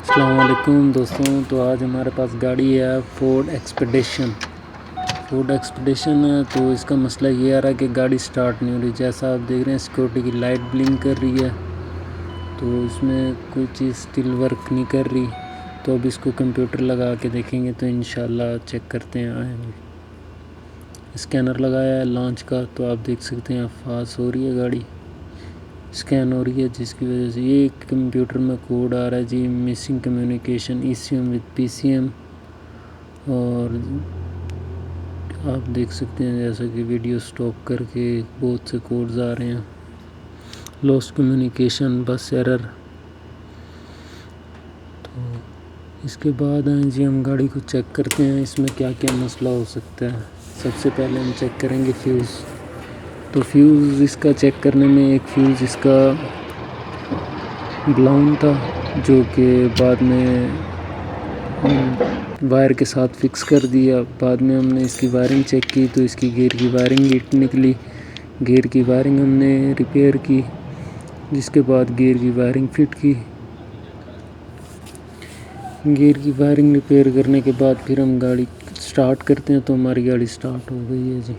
السلام علیکم دوستوں، تو آج ہمارے پاس گاڑی ہے فورڈ ایکسپیڈیشن ہے۔ تو اس کا مسئلہ یہ آ رہا ہے کہ گاڑی سٹارٹ نہیں ہو رہی۔ جیسا آپ دیکھ رہے ہیں سیکورٹی کی لائٹ بلنک کر رہی ہے، تو اس میں کوئی چیز سٹل ورک نہیں کر رہی۔ تو اب اس کو کمپیوٹر لگا کے دیکھیں گے تو انشاءاللہ چیک کرتے ہیں۔ اسکینر لگایا ہے لانچ کا، تو آپ دیکھ سکتے ہیں پاس ہو رہی ہے گاڑی، اسکین ہو رہی ہے، جس کی وجہ سے یہ کمپیوٹر میں کوڈ آ رہا ہے جی missing communication ECM with PCM۔ اور آپ دیکھ سکتے ہیں جیسا کہ ویڈیو سٹاپ کر کے بہت سے کوڈز آ رہے ہیں، لوسٹ کمیونیکیشن، بس ایرر۔ تو اس کے بعد آئیں جی ہم گاڑی کو چیک کرتے ہیں اس میں کیا کیا مسئلہ ہو سکتا ہے۔ سب سے پہلے ہم چیک کریں گے فیوز۔ تو فیوز اس کا چیک کرنے میں ایک فیوز اس کا بلاؤن تھا، جو کہ بعد میں وائر کے ساتھ فکس کر دیا۔ بعد میں ہم نے اس کی وائرنگ چیک کی تو اس کی گیئر کی وائرنگ ہٹ نکلی۔ گیئر کی وائرنگ ہم نے ریپیئر کی، جس کے بعد گیئر کی وائرنگ فٹ کی۔ گیئر کی وائرنگ ریپیئر کرنے کے بعد پھر ہم گاڑی سٹارٹ کرتے ہیں، تو ہماری گاڑی سٹارٹ ہو گئی ہے جی۔